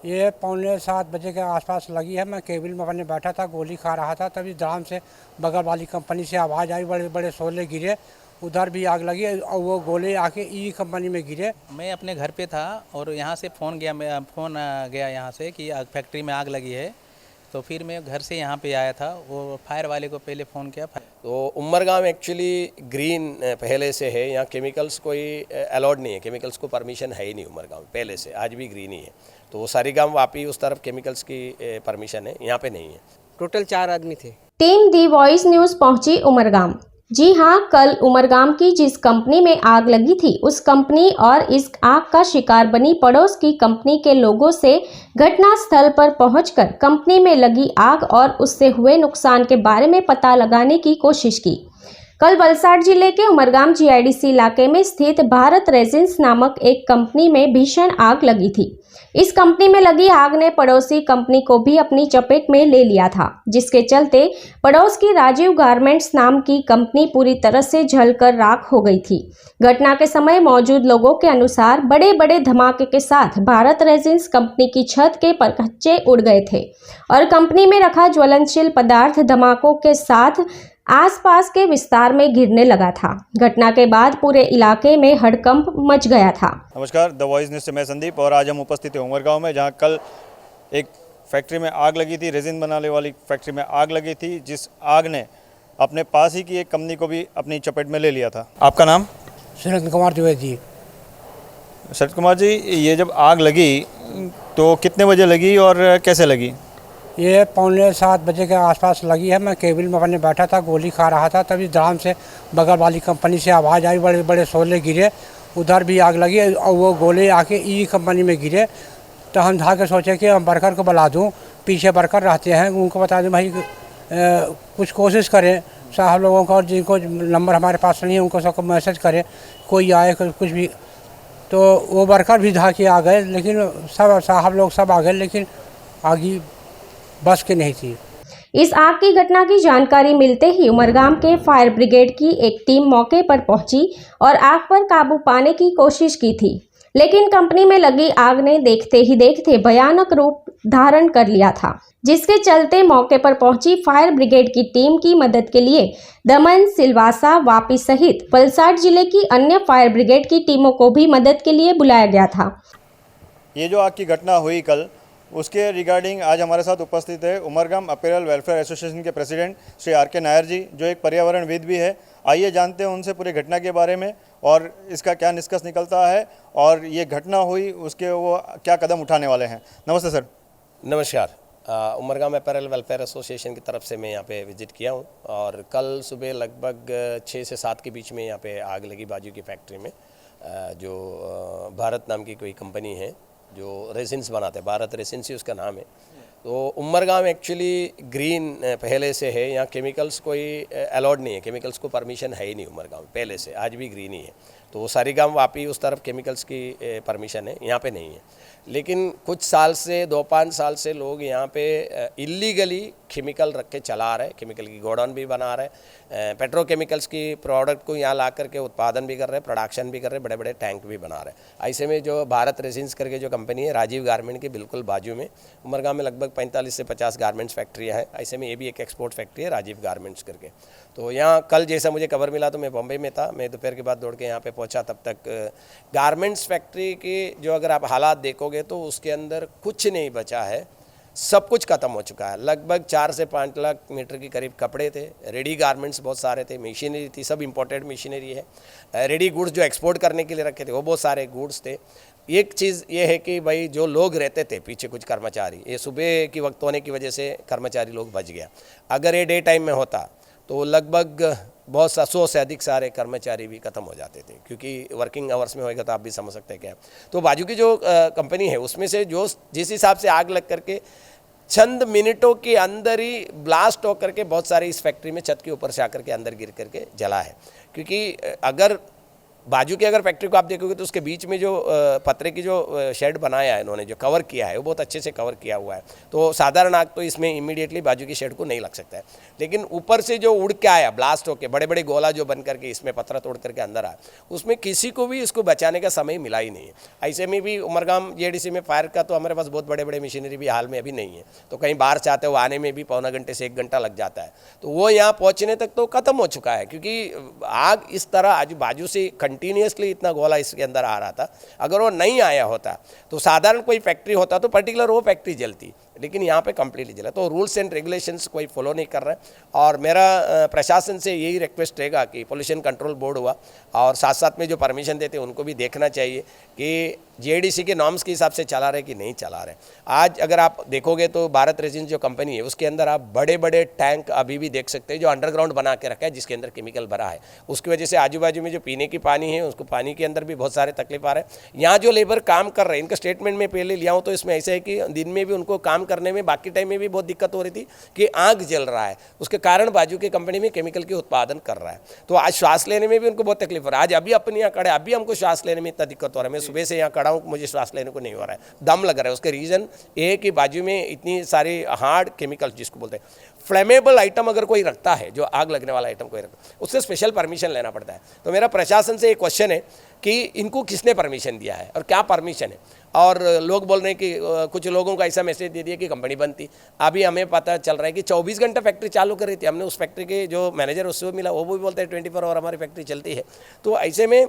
ये पौने 7 बजे के आसपास लगी है। मैं केबिल में अपने बैठा था, गोली खा रहा था, तभी धड़ाम से बगल वाली कंपनी से आवाज़ आई, बड़े बड़े शोले गिरे, उधर भी आग लगी और वो गोले आके ई कंपनी में गिरे। मैं अपने घर पे था और यहाँ से फ़ोन गया यहाँ से कि फैक्ट्री में आग लगी है। तो फिर मैं घर से यहाँ पे आया था, वो फायर वाले को पहले फ़ोन किया। तो उमरगांव एक्चुअली ग्रीन पहले से है, यहाँ केमिकल्स कोई अलाउड नहीं है, केमिकल्स को परमिशन है ही नहीं उमरगांव पहले से, आज भी ग्रीन ही है। तो वो सारीगाम वापी उस तरफ केमिकल्स की परमिशन है, यहाँ पे नहीं है। टोटल 4 आदमी थे। टीम दी वॉइस न्यूज पहुंची उमरगाम। जी हां, कल उमरगाम की जिस कंपनी में आग लगी थी उस कंपनी और इस आग का शिकार बनी पड़ोस की कंपनी के लोगों से घटना स्थल पर पहुंचकर कंपनी में लगी आग और उससे हुए नुकसान के बारे में पता लगाने की कोशिश की। कल वलसाड जिले के उमरगाम जीआईडीसी इलाके में स्थित भारत रेजिन्स नामक एक कंपनी में भीषण आग लगी थी। इस कंपनी में लगी आग ने पड़ोसी कंपनी को भी अपनी चपेट में ले लिया था, जिसके चलते पड़ोस की राजीव गारमेंट्स नाम की कंपनी पूरी तरह से जलकर राख हो गई थी। घटना के समय मौजूद लोगों के अनुसार बड़े बड़े धमाके के साथ भारत रेजिन्स कंपनी की छत के परखच्चे उड़ गए थे और कंपनी में रखा ज्वलनशील पदार्थ धमाकों के साथ आसपास के विस्तार में गिरने लगा था। घटना के बाद पूरे इलाके में हड़कंप मच गया था। नमस्कार, द वॉइस न्यूज़ से मैं संदीप और आज हम उपस्थित हैं उमरगांव में, जहां कल एक फैक्ट्री में आग लगी थी। रेजिन बनाने वाली फैक्ट्री में आग लगी थी, जिस आग ने अपने पास ही की एक कंपनी को भी अपनी चपेट में ले लिया था। आपका नाम? सुरेंद्र कुमार द्विवेदी जी। शरद कुमार जी, ये जब आग लगी तो कितने बजे लगी और कैसे लगी? ये पौने 7 बजे के आसपास लगी है। मैं केबिल में अपने बैठा था, गोली खा रहा था, तभी धड़ाम से बगल वाली कंपनी से आवाज़ आई, बड़े बड़े शोले गिरे, उधर भी आग लगी और वो गोले आके ई कंपनी में गिरे। तो हम धाके सोचे कि हम वर्कर को बुला दूं, पीछे वर्कर रहते हैं, उनको बता दूं भाई कुछ कोशिश करें साहब लोगों को, और जिनको नंबर हमारे पास नहीं है उनको सबको मैसेज करें, कोई आए कुछ भी। तो वो वर्कर भी धाके आ गए, लेकिन सब साहब लोग सब आ गए, लेकिन आगे बस के नहीं थी। इस आग की घटना की जानकारी मिलते ही उमरगाम के फायर ब्रिगेड की एक टीम मौके पर पहुंची और आग पर काबू पाने की कोशिश की थी, लेकिन कंपनी में लगी आग ने देखते ही देखते भयानक रूप धारण कर लिया था, जिसके चलते मौके पर पहुंची फायर ब्रिगेड की टीम की मदद के लिए दमन, सिलवासा, वापी सहित वलसाड जिले की अन्य फायर ब्रिगेड की टीमों को भी मदद के लिए बुलाया गया था। ये जो आग की घटना हुई कल, उसके रिगार्डिंग आज हमारे साथ उपस्थित है उमरगाम अपैरल वेलफेयर एसोसिएशन के प्रेसिडेंट श्री आर.के. नायर जी, जो एक पर्यावरणविद भी है। आइए जानते हैं उनसे पूरी घटना के बारे में और इसका क्या निष्कर्ष निकलता है और ये घटना हुई उसके वो क्या कदम उठाने वाले हैं। नमस्ते सर। नमस्कार। उमरगांव अपैरल वेलफेयर एसोसिएशन की तरफ से मैं यहाँ पे विजिट किया हूँ और कल सुबह लगभग 6 से 7 के बीच में यहाँ पे आग लगी बाजू की फैक्ट्री में, जो भारत नाम की कोई कंपनी है जो रेजिन्स बनाते हैं, भारत रेजिन्स ही उसका नाम है। तो उमरगांव एक्चुअली ग्रीन पहले से है, यहाँ केमिकल्स कोई अलाउड नहीं है, केमिकल्स को परमिशन है ही नहीं उमरगांव पहले से, आज भी ग्रीन ही है। तो वो सारीगाम वापी उस तरफ केमिकल्स की परमिशन है, यहाँ पे नहीं है। लेकिन कुछ साल से 2-5 साल से लोग यहाँ पे इलीगली केमिकल रख के चला रहे, केमिकल की गोडाउन भी बना रहे, पेट्रोकेमिकल्स की प्रोडक्ट को यहाँ ला करके उत्पादन भी कर रहे, प्रोडक्शन भी कर रहे, बड़े बड़े टैंक भी बना रहे। ऐसे में जो भारत रेजिन्स करके जो कंपनी है राजीव गारमेंट के बिल्कुल बाजू में, उमरगांव में लगभग 45 से 50 गारमेंट्स फैक्ट्रियाँ हैं। ऐसे में ये भी एक एक्सपोर्ट फैक्ट्री है राजीव गारमेंट्स करके। तो यहाँ कल जैसा मुझे खबर मिला तो मैं बम्बई में था, मैं दोपहर के बाद दौड़ के यहाँ पे पहुँचा। तब तक गारमेंट्स फैक्ट्री की जो अगर आप हालात देखोगे तो उसके अंदर कुछ नहीं बचा है, सब कुछ खत्म हो चुका है। लगभग 4 से 5 लाख मीटर के करीब कपड़े थे, रेडी गारमेंट्स बहुत सारे थे, मशीनरी थी, सब इंपोर्टेड मशीनरी है। रेडी गुड्स जो एक्सपोर्ट करने के लिए रखे थे वो बहुत सारे गुड्स थे। एक चीज़ ये है कि भाई जो लोग रहते थे पीछे कुछ कर्मचारी, ये सुबह की वक्त होने की वजह से कर्मचारी लोग बच गया। अगर ये डे टाइम में होता तो लगभग बहुत 100 से अधिक सारे कर्मचारी भी खत्म हो जाते थे, क्योंकि वर्किंग आवर्स में होएगा तो आप भी समझ सकते हैं क्या। तो बाजू की जो कंपनी है उसमें से जो जिस हिसाब से आग लग करके चंद मिनटों के अंदर ही ब्लास्ट होकर के बहुत सारी इस फैक्ट्री में छत के ऊपर से आकर के अंदर गिर करके जला है। क्योंकि अगर बाजू की अगर फैक्ट्री को आप देखोगे तो उसके बीच में जो पतरे की जो शेड बनाया है इन्होंने, जो कवर किया है, वो बहुत अच्छे से कवर किया हुआ है। तो साधारण आग तो इसमें इमीडिएटली बाजू की शेड को नहीं लग सकता है, लेकिन ऊपर से जो उड़ के आया, ब्लास्ट होके बड़े बड़े गोला जो बन करके इसमें पतरा तोड़ करके अंदर आया, उसमें किसी को भी इसको बचाने का समय मिला ही नहीं है। ऐसे में भी उमरगाम जीआईडीसी में फायर का तो हमारे पास बहुत बड़े बड़े मशीनरी भी हाल में अभी नहीं है, तो कहीं बाहर से आते हो आने में भी पौना घंटे से 1 घंटा लग जाता है। तो वो यहाँ पहुँचने तक तो ख़त्म हो चुका है, क्योंकि आग इस तरह आजू बाजू से कंटिन्यूसली इतना गोला इसके अंदर आ रहा था। अगर वो नहीं आया होता तो साधारण कोई फैक्ट्री होता तो पर्टिकुलर वो फैक्ट्री जलती, लेकिन यहाँ पे कंप्लीटली जला। तो रूल्स एंड रेगुलेशंस कोई फॉलो नहीं कर रहा है। और मेरा प्रशासन से यही रिक्वेस्ट रहेगा कि पोल्यूशन कंट्रोल बोर्ड हुआ और साथ साथ में जो परमिशन देते हैं उनको भी देखना चाहिए कि जीआईडीसी के नॉर्म्स के हिसाब से चला रहे कि नहीं चला रहे। आज अगर आप देखोगे तो भारत रेजिन्स जो कंपनी है उसके अंदर आप बड़े बड़े टैंक अभी भी देख सकते हैं जो अंडरग्राउंड बना के रखा है, जिसके अंदर केमिकल भरा है। उसकी वजह से आजू बाजू में जो पीने की पानी है उसको पानी के अंदर भी बहुत सारे तकलीफ आ रहे हैं। यहाँ जो लेबर काम कर रहे हैं, इनका स्टेटमेंट में पहले लिया हूँ तो इसमें ऐसा है कि दिन में भी उनको काम करने में, बाकी टाइम में भी बहुत दिक्कत हो रही थी कि आग जल रहा है, उसके कारण बाजू की कंपनी में केमिकल के उत्पादन कर रहा है। तो आज श्वास लेने में भी उनको बहुत तकलीफ हो रहा है। आज अभी अपने यहाँ खड़े, अभी हमको श्वास लेने में इतना दिक्कत हो रहा है। मैं सुबह से यहाँ खड़ा हूँ, मुझे श्वास लेने को नहीं हो रहा है, दम लग रहा है। उसके रीज़न ये है कि बाजू में इतनी सारी हार्ड केमिकल, जिसको बोलते हैं फ्लेमेबल आइटम, अगर कोई रखता है, जो आग लगने वाला आइटम कोई रखता है, उससे स्पेशल परमिशन लेना पड़ता है। तो मेरा प्रशासन से एक क्वेश्चन है कि इनको किसने परमिशन दिया है और क्या परमिशन है। और लोग बोल रहे हैं कि कुछ लोगों को ऐसा मैसेज दे दिया कि कंपनी बंद थी। अभी हमें पता चल रहा है कि 24 घंटा फैक्ट्री चालू कर रही थी। हमने उस फैक्ट्री के जो मैनेजर उससे मिला, वो भी बोलते हैं 24 आवर हमारी फैक्ट्री चलती है। तो ऐसे में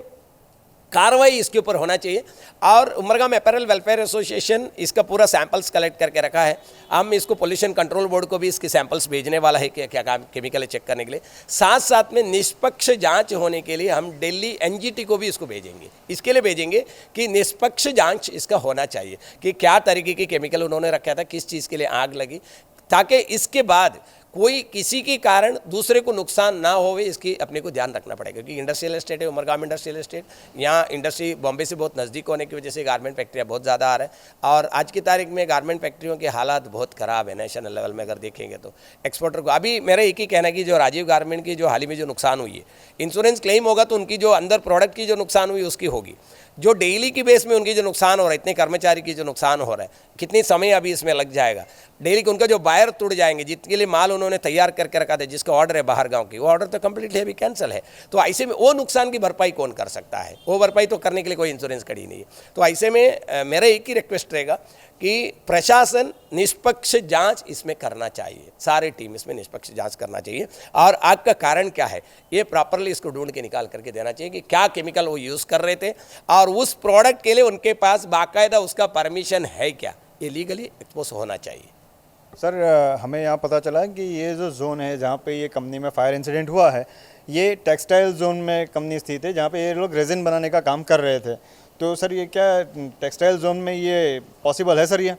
कार्रवाई इसके ऊपर होना चाहिए। और उमरगाम अपैरल वेलफेयर एसोसिएशन इसका पूरा सैंपल्स कलेक्ट करके रखा है। हम इसको पोल्यूशन कंट्रोल बोर्ड को भी इसके सैंपल्स भेजने वाला है कि क्या केमिकल है चेक करने के लिए। साथ साथ में निष्पक्ष जांच होने के लिए हम दिल्ली एनजीटी को भी इसको भेजेंगे। इसके लिए भेजेंगे कि निष्पक्ष जांच इसका होना चाहिए कि क्या तरीके की केमिकल उन्होंने रखा था, किस चीज़ के लिए आग लगी, ताकि इसके बाद कोई किसी के कारण दूसरे को नुकसान ना होवे, इसकी अपने को ध्यान रखना पड़ेगा। क्योंकि इंडस्ट्रियल एस्टेट है उमरगाम इंडस्ट्रियल एस्टेट, यहाँ इंडस्ट्री बॉम्बे से बहुत नज़दीक होने की वजह से गारमेंट फैक्ट्रियाँ बहुत ज़्यादा आ रहा है। और आज की तारीख में गारमेंट फैक्ट्रियों के हालात बहुत ख़राब है नेशनल लेवल में। अगर देखेंगे तो एक्सपोर्टर को अभी मेरा एक ही कहना है कि जो राजीव गारमेंट की जो हाल ही में जो नुकसान हुई है, इंश्योरेंस क्लेम होगा तो उनकी जो अंदर प्रोडक्ट की जो नुकसान हुई उसकी होगी। जो डेली की बेस में उनकी जो नुकसान हो रहा है, इतने कर्मचारी की जो नुकसान हो रहा है, कितनी समय अभी इसमें लग जाएगा। डेली के उनका जो बायर टूट जाएंगे, जिसके लिए माल उन्होंने तैयार करके रखा था, जिसका ऑर्डर है बाहर गांव की, वो ऑर्डर तो कंप्लीटली अभी कैंसिल है। तो ऐसे में वो नुकसान की भरपाई कौन कर सकता है? वो भरपाई तो करने के लिए कोई इंश्योरेंस खड़ी नहीं है। तो ऐसे में मेरा एक ही रिक्वेस्ट रहेगा कि प्रशासन निष्पक्ष जांच इसमें करना चाहिए, सारे टीम इसमें निष्पक्ष जांच करना चाहिए। और आग का कारण क्या है ये प्रॉपरली इसको ढूंढ के निकाल करके देना चाहिए कि क्या केमिकल वो यूज़ कर रहे थे और उस प्रोडक्ट के लिए उनके पास बाकायदा उसका परमिशन है क्या, ये लीगली एक्सपोज होना चाहिए। सर हमें यहाँ पता चला कि ये जो जोन है जहाँ पे ये कंपनी में फायर इंसिडेंट हुआ है, ये टेक्सटाइल जोन में कंपनी स्थित है, जहाँ पे ये लोग रेजिन बनाने का काम कर रहे थे। तो सर ये क्या टेक्सटाइल जोन में ये पॉसिबल है सर? ये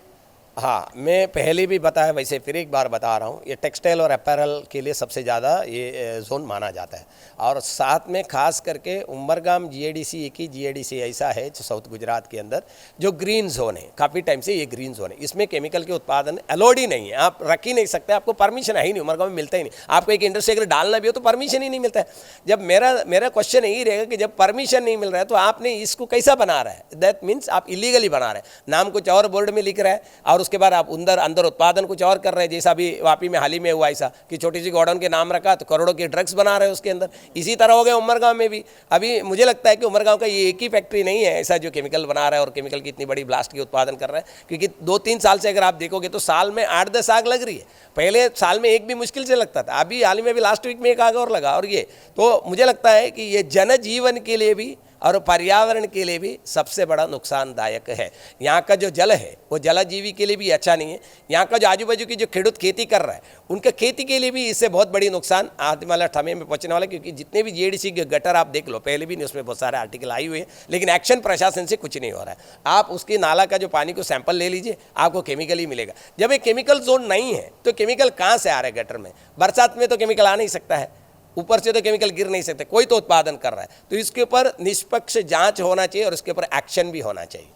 हाँ, मैं पहले भी बताया, वैसे फिर एक बार बता रहा हूँ, ये टेक्सटाइल और अपैरल के लिए सबसे ज़्यादा ये जोन माना जाता है। और साथ में खास करके उमरगाम जीआईडीसी एक ही जीआईडीसी ऐसा है जो साउथ गुजरात के अंदर जो ग्रीन जोन है, काफ़ी टाइम से ये ग्रीन जोन है। इसमें केमिकल के उत्पादन अलाउड ही नहीं है, आप रख ही नहीं सकते, आपको परमिशन है ही नहीं, उमरगाम में मिलता ही नहीं। आपको एक इंडस्ट्री अगर डालना भी हो तो परमिशन ही नहीं मिलता है। जब मेरा क्वेश्चन यही रहेगा कि जब परमिशन नहीं मिल रहा है तो आपने इसको कैसा बना रहा है? दैट मीन्स आप इलीगली बना रहे हैं, नाम कुछ और बोर्ड में लिख रहा है और उसके बाद आप अंदर उत्पादन कुछ और कर रहे हैं। जैसा अभी वापी में हाल ही में हुआ ऐसा कि छोटी सी गोडाउन के नाम रखा तो करोड़ों के ड्रग्स बना रहे हैं उसके अंदर। इसी तरह हो गया उमरगांव में भी। अभी मुझे लगता है कि उमरगांव का ये एक ही फैक्ट्री नहीं है ऐसा जो केमिकल बना रहा है और केमिकल की इतनी बड़ी ब्लास्ट की उत्पादन कर रहा है। क्योंकि 2-3 साल से अगर आप देखोगे तो साल में 8-10 आग लग रही है। पहले साल में एक भी मुश्किल से लगता था, अभी हाल ही में भी लास्ट वीक में एक आग और लगा। और ये तो मुझे लगता है कि ये जनजीवन के लिए भी और पर्यावरण के लिए भी सबसे बड़ा नुकसानदायक है। यहाँ का जो जल है वो जलजीवी के लिए भी अच्छा नहीं है। यहाँ का जो आजू बाजू की जो खेडूत खेती कर रहा है उनका खेती के लिए भी इससे बहुत बड़ी नुकसान आने वाला समय में पहुँचने वाला। क्योंकि जितने भी जीआईडीसी के गटर आप देख लो, पहले भी न्यूज़ में बहुत सारे आर्टिकल आई हुए हैं, लेकिन एक्शन प्रशासन से कुछ नहीं हो रहा है। आप उसकी नाला का जो पानी को सैंपल ले लीजिए, आपको केमिकल ही मिलेगा। जब एक केमिकल जोन नहीं है तो केमिकल कहाँ से आ रहा है? गटर में बरसात में तो केमिकल आ नहीं सकता है, ऊपर से तो केमिकल गिर नहीं सकते, कोई तो उत्पादन कर रहा है। तो इसके ऊपर निष्पक्ष जांच होना चाहिए और इसके ऊपर एक्शन भी होना चाहिए।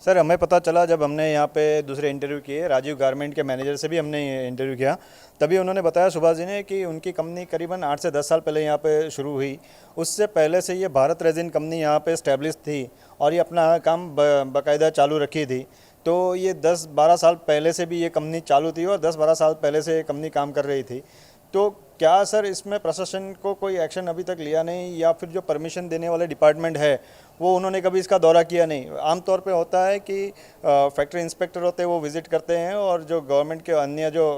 सर हमें पता चला जब हमने यहाँ पे दूसरे इंटरव्यू किए, राजीव गारमेंट के मैनेजर से भी हमने इंटरव्यू किया, तभी उन्होंने बताया सुभाष जी ने कि उनकी कंपनी करीबन 8 से 10 साल पहले यहाँ पे शुरू हुई। उससे पहले से ये भारत रेजिन कंपनी यहाँ पे स्टैब्लिश थी और ये अपना काम बाकायदा चालू रखी थी। तो ये 10-12 साल पहले से भी ये कंपनी चालू थी और 10-12 साल पहले से ये कंपनी काम कर रही थी। तो क्या सर इसमें प्रशासन को कोई एक्शन अभी तक लिया नहीं, या फिर जो परमिशन देने वाले डिपार्टमेंट है वो उन्होंने कभी इसका दौरा किया नहीं? आमतौर पे होता है कि फैक्ट्री इंस्पेक्टर होते हैं वो विज़िट करते हैं और जो गवर्नमेंट के अन्य जो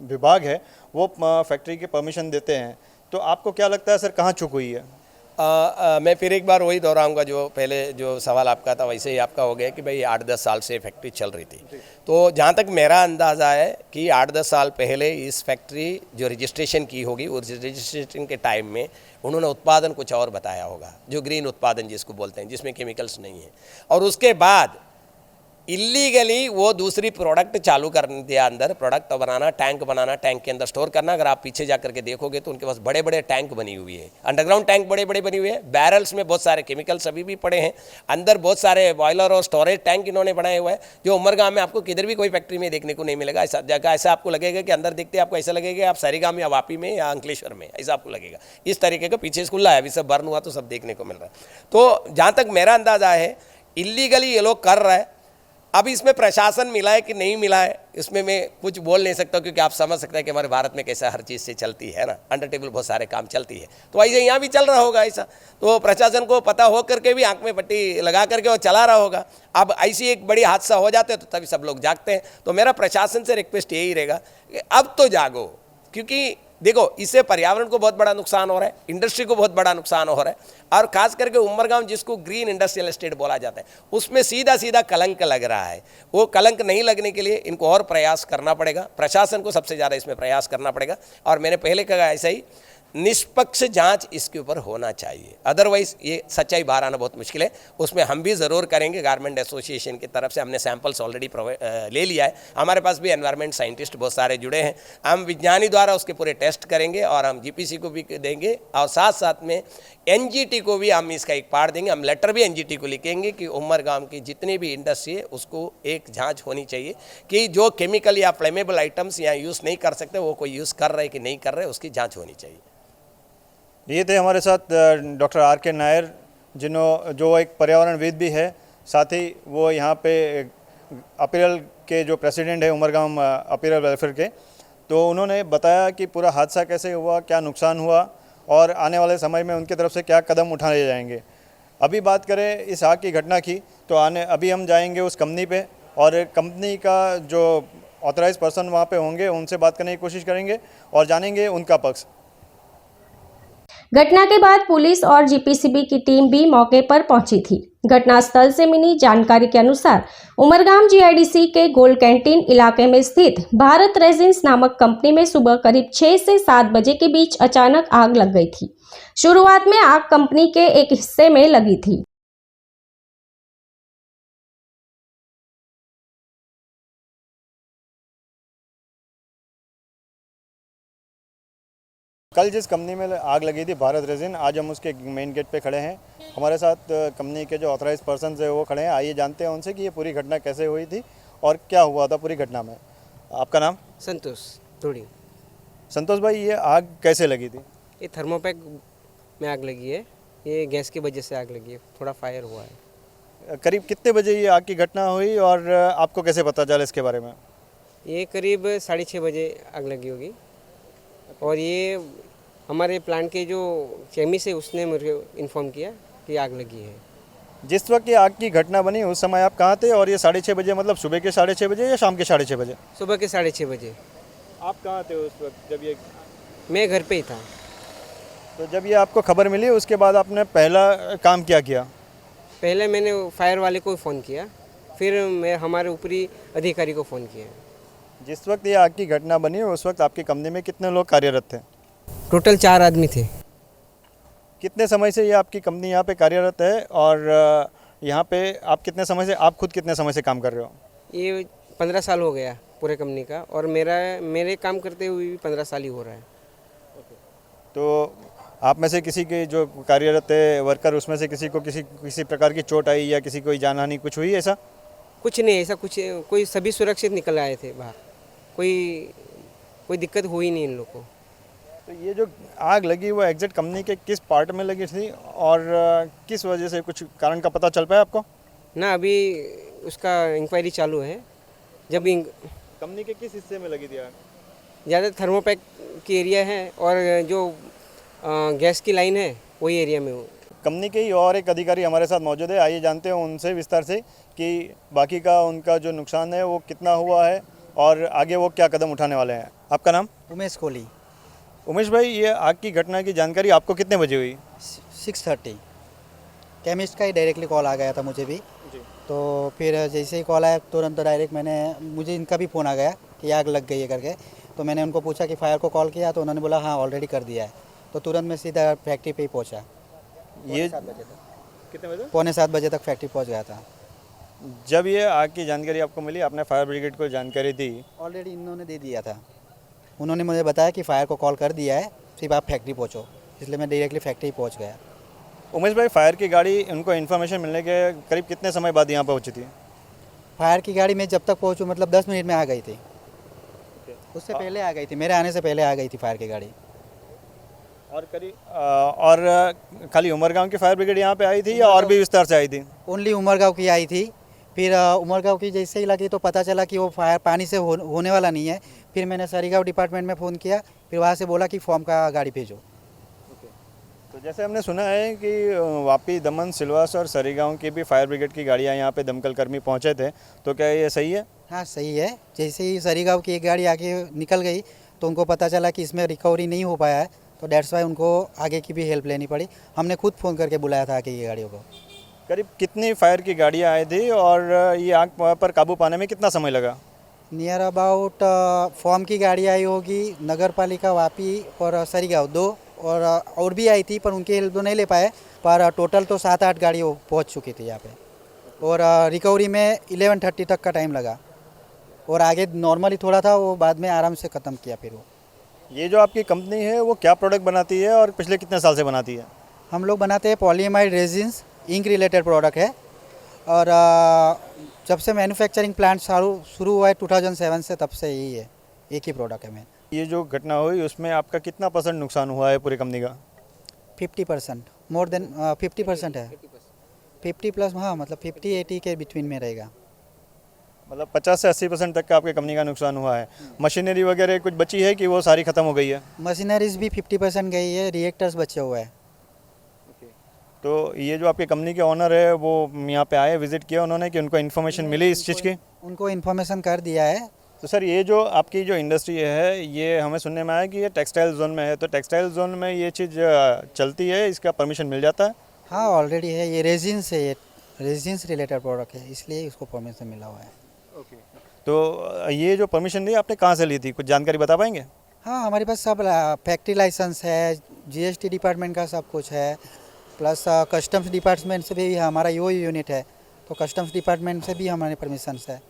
विभाग है वो फैक्ट्री की परमिशन देते हैं। तो आपको क्या लगता है सर कहाँ चूक हुई है? मैं फिर एक बार वही दोहराऊंगा जो पहले जो सवाल आपका था वैसे ही आपका हो गया कि भाई 8-10 साल से फैक्ट्री चल रही थी। तो जहाँ तक मेरा अंदाज़ा है कि 8-10 साल पहले इस फैक्ट्री जो रजिस्ट्रेशन की होगी उस रजिस्ट्रेशन के टाइम में उन्होंने उत्पादन कुछ और बताया होगा, जो ग्रीन उत्पादन जिसको बोलते हैं, जिसमें केमिकल्स नहीं है, और उसके बाद इलीगली वो दूसरी प्रोडक्ट चालू कर दिया, अंदर प्रोडक्ट बनाना, टैंक बनाना, टैंक के अंदर स्टोर करना। अगर आप पीछे जा करके देखोगे तो उनके पास बड़े बड़े टैंक बनी हुई है, अंडरग्राउंड टैंक बड़े बड़े बनी हुए हैं, बैरल्स में बहुत सारे केमिकल्स अभी भी पड़े हैं, अंदर बहुत सारे बॉयलर और स्टोरेज टैंक इन्होंने बनाए हुए हैं, जो उमरगांव में आपको किधर भी कोई फैक्ट्री में देखने को नहीं मिलेगा। ऐसा जगह ऐसा आपको लगेगा कि अंदर देखते आपको ऐसा लगेगा आप सरीगाम या वापी में या अंकलेश्वर में, ऐसा आपको लगेगा। इस तरीके का पीछे खुला है, अभी सब बर्न हुआ तो सब देखने को मिल रहा है। तो जहाँ तक मेरा अंदाजा है इलीगली ये लोग कर रहा है। अब इसमें प्रशासन मिला है कि नहीं मिला है, इसमें मैं कुछ बोल नहीं सकता, क्योंकि आप समझ सकते हैं कि हमारे भारत में कैसा हर चीज़ से चलती है ना, अंडर टेबल बहुत सारे काम चलती है। तो ऐसे यहाँ भी चल रहा होगा ऐसा, तो प्रशासन को पता हो करके भी आंख में पट्टी लगा करके वो चला रहा होगा। अब ऐसी एक बड़ी हादसा हो जाते तो तभी सब लोग जागते हैं। तो मेरा प्रशासन से रिक्वेस्ट यही रहेगा कि अब तो जागो, क्योंकि देखो इससे पर्यावरण को बहुत बड़ा नुकसान हो रहा है, इंडस्ट्री को बहुत बड़ा नुकसान हो रहा है, और खास करके उमरगांव जिसको ग्रीन इंडस्ट्रियल एस्टेट बोला जाता है उसमें सीधा सीधा कलंक लग रहा है। वो कलंक नहीं लगने के लिए इनको और प्रयास करना पड़ेगा, प्रशासन को सबसे ज़्यादा इसमें प्रयास करना पड़ेगा। और मैंने पहले कहा ऐसा ही निष्पक्ष जांच इसके ऊपर होना चाहिए, अदरवाइज ये सच्चाई बाहर आना बहुत मुश्किल है। उसमें हम भी ज़रूर करेंगे, गारमेंट एसोसिएशन की तरफ से हमने सैंपल्स ऑलरेडी ले लिया है, हमारे पास भी एनवायरमेंट साइंटिस्ट बहुत सारे जुड़े हैं, हम विज्ञानी द्वारा उसके पूरे टेस्ट करेंगे और हम जीपीसी को भी देंगे, और साथ साथ में एनजीटी को भी हम इसका एक पार्ट देंगे। हम लेटर भी एनजीटी को लिखेंगे कि उमरगांव की जितनी भी इंडस्ट्री है उसको एक जाँच होनी चाहिए कि जो केमिकल या फ्लेमेबल आइटम्स यहाँ यूज़ नहीं कर सकते वो कोई यूज़ कर रहे कि नहीं कर रहे, उसकी जाँच होनी चाहिए। ये थे हमारे साथ डॉक्टर आर.के. नायर, जो एक पर्यावरणविद भी है, साथ ही वो यहाँ पे अपीरल के जो प्रेसिडेंट है उमरगांव अपीरल वेलफेयर के। तो उन्होंने बताया कि पूरा हादसा कैसे हुआ, क्या नुकसान हुआ और आने वाले समय में उनकी तरफ से क्या कदम उठाए जाएंगे। अभी बात करें इस आग की घटना की, तो अभी हम जाएंगे उस कंपनी पे और कंपनी का जो ऑथराइज पर्सन वहाँ पे होंगे उनसे बात करने की कोशिश करेंगे और जानेंगे उनका पक्ष। घटना के बाद पुलिस और जीपीसीबी की टीम भी मौके पर पहुंची थी। घटनास्थल से मिली जानकारी के अनुसार उमरगांव जीआईडीसी के गोल्ड कैंटीन इलाके में स्थित भारत रेजिन्स नामक कंपनी में सुबह करीब 6 से 7 बजे के बीच अचानक आग लग गई थी। शुरुआत में आग कंपनी के एक हिस्से में लगी थी। कल जिस कंपनी में आग लगी थी भारत रेजिन, आज हम उसके मेन गेट पे खड़े हैं। हमारे साथ कंपनी के जो ऑथराइज पर्सन है वो खड़े हैं। आइए जानते हैं उनसे कि ये पूरी घटना कैसे हुई थी और क्या हुआ था पूरी घटना में। आपका नाम? संतोष थोड़ी। संतोष भाई, ये आग कैसे लगी थी? ये थर्मोपैक में आग लगी है, ये गैस की वजह से आग लगी है, थोड़ा फायर हुआ है। करीब कितने बजे ये आग की घटना हुई और आपको कैसे पता चला इसके बारे में? ये करीब 6:30 बजे आग लगी होगी, और ये हमारे प्लांट के जो केमिस्ट है उसने मुझे इन्फॉर्म किया कि आग लगी है। जिस वक्त ये आग की घटना बनी उस समय आप कहाँ थे? और ये 6:30 बजे मतलब सुबह के 6:30 बजे या शाम के 6:30 बजे? सुबह के 6:30 बजे। आप कहाँ थे उस वक्त जब ये? मैं घर पे ही था। तो जब ये आपको खबर मिली उसके बाद आपने पहला काम क्या किया? पहले मैंने फायर वाले को फ़ोन किया, फिर मैं हमारे ऊपरी अधिकारी को फ़ोन किया। जिस वक्त ये आग की घटना बनी उस वक्त आपकी कंपनी में कितने लोग कार्यरत थे? टोटल 4 आदमी थे। कितने समय से ये आपकी कंपनी यहाँ पे कार्यरत है और यहाँ पे आप खुद कितने समय से काम कर रहे हो? ये 15 साल हो गया पूरे कंपनी का, और मेरे काम करते हुए भी 15 साल ही हो रहा है। तो आप में से किसी के जो कार्यरत है वर्कर, उसमें से किसी को किसी प्रकार की चोट आई या किसी कोई जानहानि कुछ हुई ऐसा? कुछ नहीं ऐसा कुछ, कोई सभी सुरक्षित निकल आए थे बाहर, कोई दिक्कत हुई नहीं इन लोग को। तो ये जो आग लगी वो एग्जैक्ट कंपनी के किस पार्ट में लगी थी और किस वजह से, कुछ कारण का पता चल पाया आपको? ना अभी उसका इंक्वायरी चालू है। जब कंपनी के किस हिस्से में लगी थी आग? ज़्यादा थर्मोपैक की एरिया है और जो गैस की लाइन है वही एरिया में हो। कंपनी के ही और एक अधिकारी हमारे साथ मौजूद है, आइए जानते हैं उनसे विस्तार से कि बाकी का उनका जो नुकसान है वो कितना हुआ है और आगे वो क्या कदम उठाने वाले हैं। आपका नाम? उमेश कोहली। उमेश भाई, ये आग की घटना की जानकारी आपको कितने बजे हुई? 6:30 केमिस्ट का ही डायरेक्टली कॉल आ गया था मुझे भी जी। तो फिर जैसे ही कॉल आया तुरंत डायरेक्ट मुझे इनका भी फ़ोन आ गया कि आग लग गई है करके। तो मैंने उनको पूछा कि फायर को कॉल किया, तो उन्होंने बोला हाँ ऑलरेडी कर दिया है। तो तुरंत मैं सीधा फैक्ट्री पे ही पहुंचा। ये 7 बजे तक, कितने बजे? 6:45 बजे तक फैक्ट्री पहुंच गया था। जब ये आग की जानकारी आपको मिली, आपने फायर ब्रिगेड को जानकारी दी? ऑलरेडी इन्होंने दे दिया था। उन्होंने मुझे बताया कि फायर को कॉल कर दिया है, सिर्फ आप फैक्ट्री पहुँचो, इसलिए मैं डायरेक्टली फैक्ट्री पहुँच गया। उमेश भाई, फायर की गाड़ी उनको इन्फॉर्मेशन मिलने के करीब कितने समय बाद यहाँ पहुँची थी? फायर की गाड़ी में जब तक पहुँचूँ मतलब 10 मिनट में आ गई थी। उससे पहले आ गई थी, मेरे आने से पहले आ गई थी फायर की गाड़ी। और करीब खाली उमरगांव की फायर ब्रिगेड यहाँ पे आई थी या और भी विस्तार से आई थी? ओनली उमरगांव की आई थी। फिर उमरगांव की जैसे ही लगी तो पता चला कि वो फायर पानी से होने वाला नहीं है। फिर मैंने सरीगांव डिपार्टमेंट में फ़ोन किया, फिर वहाँ से बोला कि फॉर्म का गाड़ी भेजो। तो जैसे हमने सुना है कि वापी, दमन, सिलवास और सरीगांव की भी फायर ब्रिगेड की गाड़ियाँ यहाँ पे दमकल कर्मी पहुँचे थे, तो क्या ये सही है? हाँ सही है। जैसे ही सरीगांव की एक गाड़ी आगे निकल गई तो उनको पता चला कि इसमें रिकवरी नहीं हो पाया है, तो डेट्स वाई उनको आगे की भी हेल्प लेनी पड़ी। हमने खुद फ़ोन करके बुलाया था आगे ये गाड़ियों को। करीब कितनी फायर की गाड़ियाँ आई थी और ये आग पर काबू पाने में कितना समय लगा? नियर अबाउट फॉर्म की गाड़ी आई होगी, नगर पालिका वापी और सरीगांव 2 और भी आई थी, पर उनकी हेल्प तो नहीं ले पाए। पर टोटल तो 7-8 गाड़ी वो पहुँच चुकी थी यहाँ पे, और रिकवरी में 11:30 तक का टाइम लगा। और आगे नॉर्मली थोड़ा था, वो बाद में आराम से ख़त्म किया। फिर वो ये जो आपकी कंपनी है वो क्या प्रोडक्ट बनाती है और पिछले कितने साल से बनाती है? हम लोग बनाते हैं polyamide resins, ink related product है। और जब से मैन्युफैक्चरिंग प्लांट शुरू हुआ है 2007 से, तब से यही है, एक ही प्रोडक्ट है। मैं ये जो घटना हुई उसमें आपका कितना % नुकसान हुआ है पूरी कंपनी का? 50%, मोर देन 50% है। 50+, हाँ मतलब 50-80 के बिटवीन में रहेगा। मतलब 50 से 80% तक का आपकी कंपनी का नुकसान हुआ है। मशीनरी वगैरह कुछ बची है कि वो सारी ख़त्म हो गई है? मशीनरीज भी 50% गई है, रिएक्टर्स बचे हुए हैं। तो ये जो आपकी कंपनी के ऑनर है वो यहाँ पे आए, विजिट किया उन्होंने कि उनको इन्फॉर्मेशन मिली इस चीज़ की? उनको इन्फॉर्मेशन कर दिया है। तो सर, ये जो आपकी जो इंडस्ट्री है, ये हमें सुनने में आया कि ये टेक्सटाइल जोन में है, तो टेक्सटाइल जोन में ये चीज़ चलती है, इसका परमिशन मिल जाता है? हाँ ऑलरेडी है, ये रेजिन्स है, ये रेजिन्स रिलेटेड प्रोडक्ट है, इसलिए इसको परमिशन मिला हुआ है। तो ये जो परमिशन ली आपने कहाँ से ली थी, कुछ जानकारी बता पाएंगे? हाँ हमारे पास सब फैक्ट्री लाइसेंस है, जीएसटी डिपार्टमेंट का सब कुछ है, प्लस कस्टम्स डिपार्टमेंट से भी हमारा यो यूनिट है, तो कस्टम्स डिपार्टमेंट से भी हमारे परमिशंस है।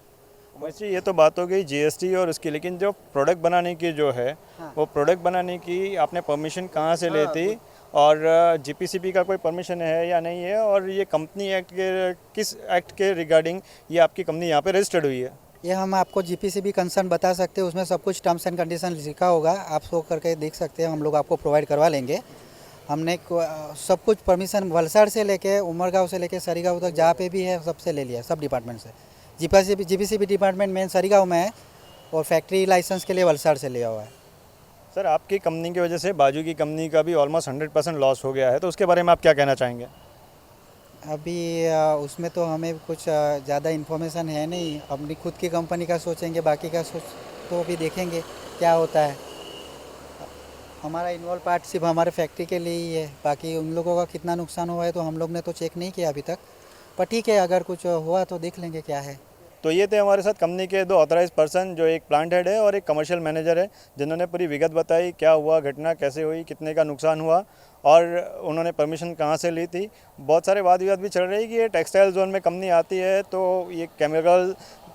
वैसे ये तो बात हो गई जीएसटी और उसकी, लेकिन जो प्रोडक्ट बनाने की जो है, वो प्रोडक्ट बनाने की आपने परमिशन कहाँ से ली थी और जीपीसीबी का कोई परमिशन है या नहीं है, और ये कंपनी एक्ट के किस एक्ट के रिगार्डिंग ये आपकी कंपनी यहाँ पे रजिस्टर्ड हुई है? ये हम आपको जीपीसीबी कंसर्न बता सकते हैं, उसमें सब कुछ टर्म्स एंड कंडीशन लिखा होगा, आप शो करके देख सकते हैं, हम लोग आपको प्रोवाइड करवा लेंगे। हमने सब कुछ परमिशन वलसाड़ से लेके उमरगांव से लेके सरीगांव तक जहाँ पे भी है सबसे ले लिया, सब डिपार्टमेंट से। जीपीसीबी डिपार्टमेंट मेन सरीगांव में है और फैक्ट्री लाइसेंस के लिए वलसाड़ से लिया हुआ है। सर, आपकी कंपनी की वजह से बाजू की कंपनी का भी ऑलमोस्ट 100% लॉस हो गया है, तो उसके बारे में आप क्या कहना चाहेंगे? अभी उसमें तो हमें कुछ ज़्यादा इन्फॉर्मेशन है नहीं, अपनी खुद की कंपनी का सोचेंगे, बाकी का सोच तो अभी देखेंगे क्या होता है। हमारा इन्वॉल्व पार्ट सिर्फ हमारे फैक्ट्री के लिए ही है, बाकी उन लोगों का कितना नुकसान हुआ है तो हम लोग ने तो चेक नहीं किया अभी तक, पर ठीक है अगर कुछ हुआ तो देख लेंगे क्या है। तो ये थे हमारे साथ कंपनी के 2 ऑथराइज पर्सन, जो एक प्लांट हेड है और एक कमर्शियल मैनेजर है, जिन्होंने पूरी विगत बताई, क्या हुआ, घटना कैसे हुई, कितने का नुकसान हुआ और उन्होंने परमिशन कहाँ से ली थी। बहुत सारे वाद विवाद भी चल रही है कि ये टेक्सटाइल जोन में कंपनी आती है तो ये केमिकल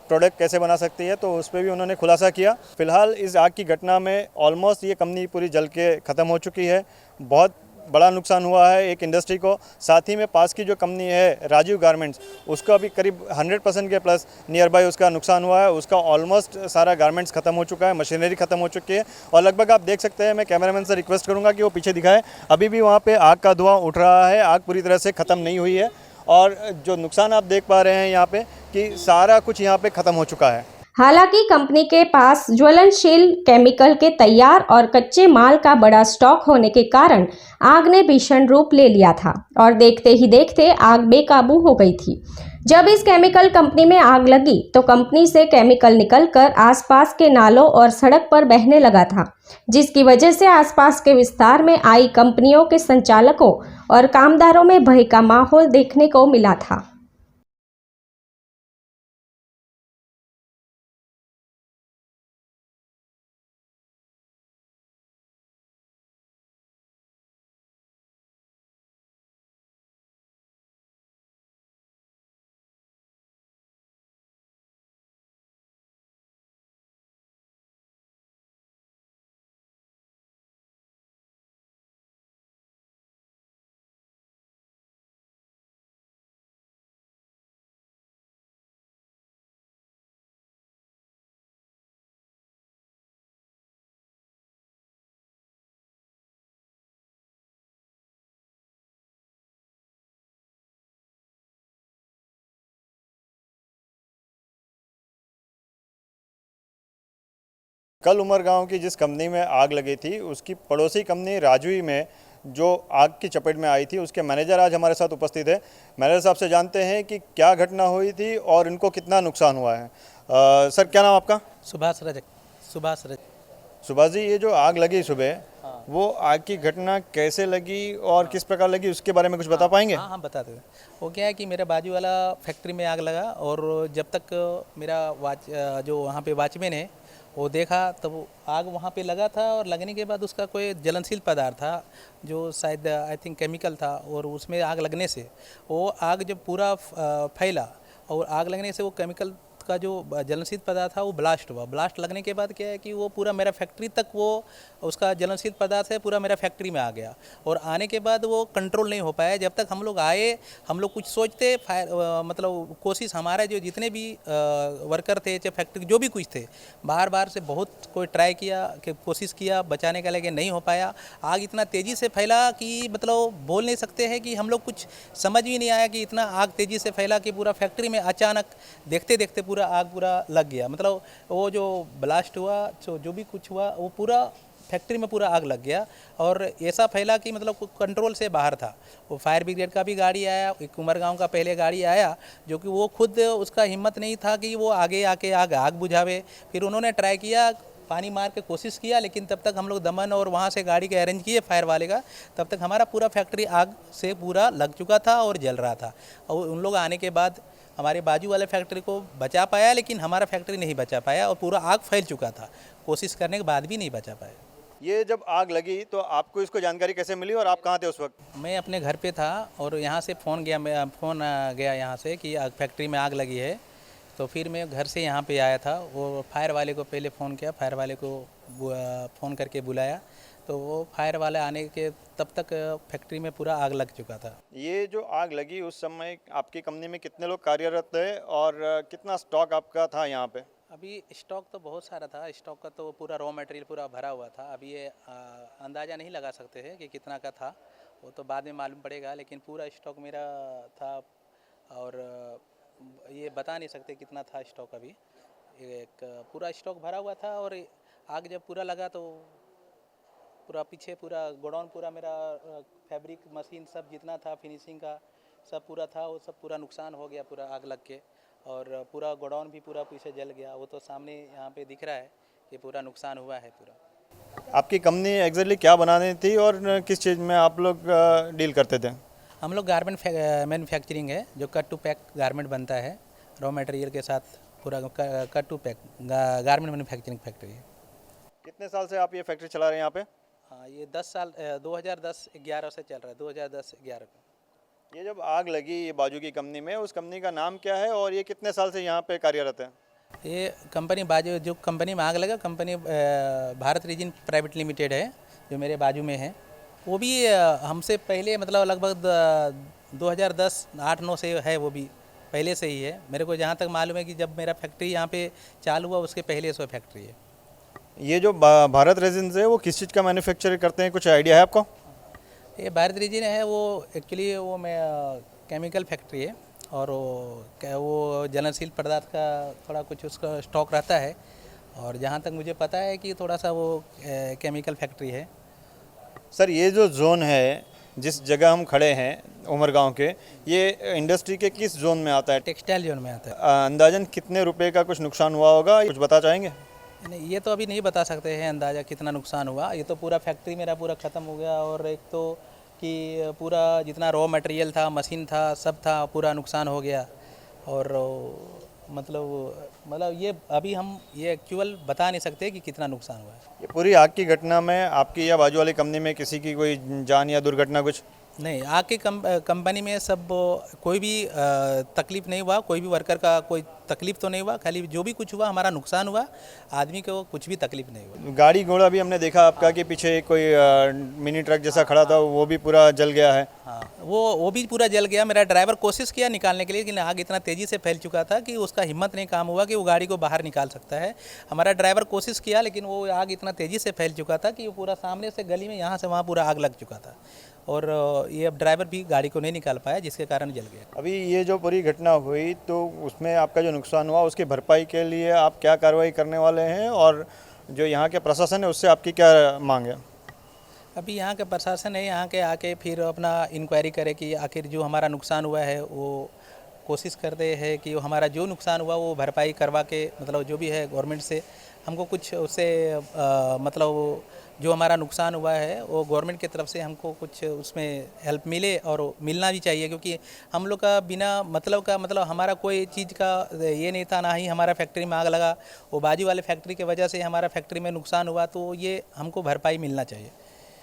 प्रोडक्ट कैसे बना सकती है, तो उस पर भी उन्होंने खुलासा किया। फिलहाल इस आग की घटना में ऑलमोस्ट ये कंपनी पूरी जल के ख़त्म हो चुकी है। बहुत बड़ा नुकसान हुआ है एक इंडस्ट्री को, साथ ही में पास की जो कंपनी है राजीव गारमेंट्स, उसको अभी करीब 100% के प्लस नियर बाय उसका नुकसान हुआ है। उसका ऑलमोस्ट सारा गारमेंट्स खत्म हो चुका है, मशीनरी खत्म हो चुकी है और लगभग आप देख सकते हैं, मैं कैमरामैन से रिक्वेस्ट करूँगा कि वो पीछे दिखाए, अभी भी वहाँ पर आग का धुआं उठ रहा है, आग पूरी तरह से ख़त्म नहीं हुई है। और जो नुकसान आप देख पा रहे हैं यहाँ पे कि सारा कुछ यहाँ पे ख़त्म हो चुका है। हालांकि कंपनी के पास ज्वलनशील केमिकल के तैयार और कच्चे माल का बड़ा स्टॉक होने के कारण आग ने भीषण रूप ले लिया था और देखते ही देखते आग बेकाबू हो गई थी। जब इस केमिकल कंपनी में आग लगी तो कंपनी से केमिकल निकलकर आसपास के नालों और सड़क पर बहने लगा था, जिसकी वजह से आसपास के विस्तार में आई कंपनियों के संचालकों और कामदारों में भय का माहौल देखने को मिला था। कल उमरगांव की जिस कंपनी में आग लगी थी, उसकी पड़ोसी कंपनी राजवी में जो आग की चपेट में आई थी, उसके मैनेजर आज हमारे साथ उपस्थित है। मैनेजर साहब से जानते हैं कि क्या घटना हुई थी और इनको कितना नुकसान हुआ है। सर, क्या नाम आपका? सुभाष रजक। सुभाष रजक। सुभाष जी, ये जो आग लगी सुबह, वो आग की घटना कैसे लगी और किस प्रकार लगी, उसके बारे में कुछ बता पाएंगे? हाँ, बताते हैं। वो क्या है कि मेरे बाजू वाला फैक्ट्री में आग लगा और जब तक मेरा जो वहाँ पे वॉचमैन है वो देखा तब वो आग वहाँ पे लगा था और लगने के बाद उसका कोई जलनशील पदार्थ था जो शायद आई थिंक केमिकल था, और उसमें आग लगने से वो आग जब पूरा फैला और आग लगने से वो केमिकल का जो जलनशील पदार्थ था वो ब्लास्ट हुआ। ब्लास्ट लगने के बाद क्या है कि वो पूरा मेरा फैक्ट्री तक वो उसका जलनशील पदार्थ है पूरा मेरा फैक्ट्री में आ गया, और आने के बाद वो कंट्रोल नहीं हो पाया। जब तक हम लोग आए, हम लोग कुछ सोचते मतलब कोशिश हमारे जो जितने भी वर्कर थे चाहे फैक्ट्री जो भी कुछ थे, बार बार से बहुत कोई ट्राई किया कि कोशिश किया बचाने का, लेकिन नहीं हो पाया। आग इतना तेज़ी से फैला कि मतलब बोल नहीं सकते हैं कि हम लोग कुछ समझ भी नहीं आया कि इतना आग तेज़ी से फैला कि पूरा फैक्ट्री में अचानक देखते देखते पूरा आग पूरा लग गया। मतलब वो जो ब्लास्ट हुआ जो भी कुछ हुआ वो पूरा फैक्ट्री में पूरा आग लग गया और ऐसा फैला कि मतलब कंट्रोल से बाहर था। वो फायर ब्रिगेड का भी गाड़ी आया, एक उमरगांव का पहले गाड़ी आया जो कि वो खुद उसका हिम्मत नहीं था कि वो आगे आके आग बुझावे। फिर उन्होंने ट्राई किया, पानी मार के कोशिश किया, लेकिन तब तक हम लोग दमन और वहाँ से गाड़ी के अरेंज किए फायर वाले का, तब तक हमारा पूरा फैक्ट्री आग से पूरा लग चुका था और जल रहा था। और उन लोग आने के बाद हमारे बाजू वाले फैक्ट्री को बचा पाया, लेकिन हमारा फैक्ट्री नहीं बचा पाया और पूरा आग फैल चुका था, कोशिश करने के बाद भी नहीं बचा पाया। ये जब आग लगी तो आपको इसको जानकारी कैसे मिली और आप कहाँ थे उस वक्त? मैं अपने घर पे था और यहाँ से फ़ोन गया यहाँ से कि फैक्ट्री में आग लगी है। तो फिर मैं घर से यहाँ पे आया था। वो फायर वाले को पहले फ़ोन किया, फायर वाले को फ़ोन करके बुलाया, तो वो फायर वाले आने के तब तक फैक्ट्री में पूरा आग लग चुका था। ये जो आग लगी उस समय आपकी कंपनी में कितने लोग कार्यरत थे और कितना स्टॉक आपका था यहाँ पे? अभी स्टॉक तो बहुत सारा था, स्टॉक का तो पूरा रॉ मटेरियल पूरा भरा हुआ था। अभी ये अंदाज़ा नहीं लगा सकते हैं कि कितना का था, वो तो बाद में मालूम पड़ेगा, लेकिन पूरा स्टॉक मेरा था और ये बता नहीं सकते कितना था स्टॉक। अभी एक पूरा स्टॉक भरा हुआ था और आग जब पूरा लगा तो पूरा पीछे पूरा गोडाउन पूरा मेरा फैब्रिक मशीन सब जितना था फिनिशिंग का सब पूरा था, वो सब पूरा नुकसान हो गया पूरा आग लग के, और पूरा गोडाउन भी पूरा पीछे जल गया। वो तो सामने यहाँ पे दिख रहा है कि पूरा नुकसान हुआ है पूरा। आपकी कंपनी एग्जैक्टली क्या बनानी थी और किस चीज़ में आप लोग डील करते थे? हम लोग गारमेंट मैन्युफैक्चरिंग है, जो कट टू पैक गारमेंट बनता है रॉ मटेरियल के साथ, पूरा cut to pack garment manufacturing factory है। कितने साल से आप ये फैक्ट्री चला रहे हैं यहाँ पे? हाँ, ये 10 साल 2010-11 से चल रहा है, 2010-11 में। ये जब आग लगी ये बाजू की कंपनी में, उस कंपनी का नाम क्या है और ये कितने साल से यहाँ पे कार्यरत है? ये कंपनी बाजू जो कंपनी में आग लगा, company Bharat region private limited है जो मेरे बाजू में है, वो भी हमसे पहले मतलब लगभग 2010-8-9 से है, वो भी पहले से ही है। मेरे को जहाँ तक मालूम है कि जब मेरा फैक्ट्री यहाँ पे चालू हुआ उसके पहले से वो फैक्ट्री है। ये जो भारत रेजिन्स है वो किस चीज़ का मैन्युफैक्चर करते हैं, कुछ आइडिया है आपको? ये भारत रीजन है, वो एक्चुअली वो मैं केमिकल फैक्ट्री है और वो ज्वलनशील पदार्थ का थोड़ा कुछ उसका स्टॉक रहता है, और जहाँ तक मुझे पता है कि थोड़ा सा वो केमिकल फैक्ट्री है। सर ये जो जोन है जिस जगह हम खड़े हैं उमरगांव के, ये इंडस्ट्री के किस जोन में आता है? टेक्सटाइल जोन में आता है। अंदाजन कितने रुपए का कुछ नुकसान हुआ होगा, कुछ बता चाहेंगे? नहीं, ये तो अभी नहीं बता सकते हैं अंदाज़ा कितना नुकसान हुआ। ये तो पूरा फैक्ट्री मेरा पूरा ख़त्म हो गया, और एक तो कि पूरा जितना रॉ मटेरियल था, मशीन था, सब था, पूरा नुकसान हो गया। और मतलब ये अभी हम ये एक्चुअल बता नहीं सकते कि कितना नुकसान हुआ है। ये पूरी आग की घटना में आपकी या बाजू वाली कंपनी में किसी की कोई जान या दुर्घटना कुछ? नहीं, आग की कंपनी में सब कोई भी तकलीफ़ नहीं हुआ, कोई भी वर्कर का कोई तकलीफ़ तो नहीं हुआ, खाली जो भी कुछ हुआ हमारा नुकसान हुआ, आदमी को कुछ भी तकलीफ़ नहीं हुआ। गाड़ी घोड़ा भी हमने देखा आपका कि पीछे कोई मिनी ट्रक जैसा खड़ा था, वो भी पूरा जल गया है। हाँ, वो भी पूरा जल गया। मेरा ड्राइवर कोशिश किया निकालने के लिए, लेकिन आग इतना तेज़ी से फैल चुका था कि उसका हिम्मत नहीं काम हुआ कि वो गाड़ी को बाहर निकाल सकता है। हमारा ड्राइवर कोशिश किया, लेकिन वो आग इतना तेज़ी से फैल चुका था कि वो पूरा सामने से गली में यहाँ से वहाँ पूरा आग लग चुका था, और ये अब ड्राइवर भी गाड़ी को नहीं निकाल पाया, जिसके कारण जल गया। अभी ये जो पूरी घटना हुई तो उसमें आपका जो नुकसान हुआ उसकी भरपाई के लिए आप क्या कार्रवाई करने वाले हैं, और जो यहाँ के प्रशासन है उससे आपकी क्या मांग है? अभी यहाँ के प्रशासन है, यहाँ के आके फिर अपना इंक्वायरी करे कि आखिर जो हमारा नुकसान हुआ है वो कोशिश करते हैं कि हमारा जो नुकसान हुआ वो भरपाई करवा के, मतलब जो भी है गवर्नमेंट से हमको कुछ उससे मतलब जो हमारा नुकसान हुआ है वो गवर्नमेंट की तरफ से हमको कुछ उसमें हेल्प मिले, और मिलना भी चाहिए, क्योंकि हम लोग का बिना मतलब हमारा कोई चीज़ का ये नहीं था, ना ही हमारा फैक्ट्री में आग लगा, वो बाजू वाले फैक्ट्री की वजह से हमारा फैक्ट्री में नुकसान हुआ, तो ये हमको भरपाई मिलना चाहिए।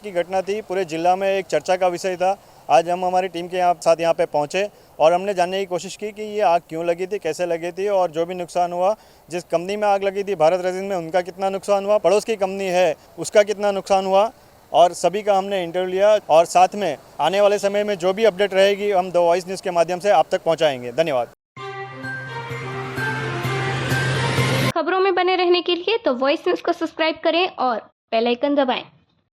की घटना थी, पूरे जिला में एक चर्चा का विषय था। आज हम हमारी टीम के साथ यहाँ पे पहुँचे और हमने जानने की कोशिश की कि ये आग क्यों लगी थी, कैसे लगी थी, और जो भी नुकसान हुआ, जिस कंपनी में आग लगी थी भारत रेजिन में, उनका कितना नुकसान हुआ, पड़ोस की कंपनी है उसका कितना नुकसान हुआ, और सभी का हमने इंटरव्यू लिया। और साथ में आने वाले समय में जो भी अपडेट रहेगी हम द वॉइस न्यूज़ के माध्यम से आप तक पहुँचाएंगे। धन्यवाद। खबरों में बने रहने के लिए तो वॉइस न्यूज़ को सब्सक्राइब करें और बेल आइकन दबाएं।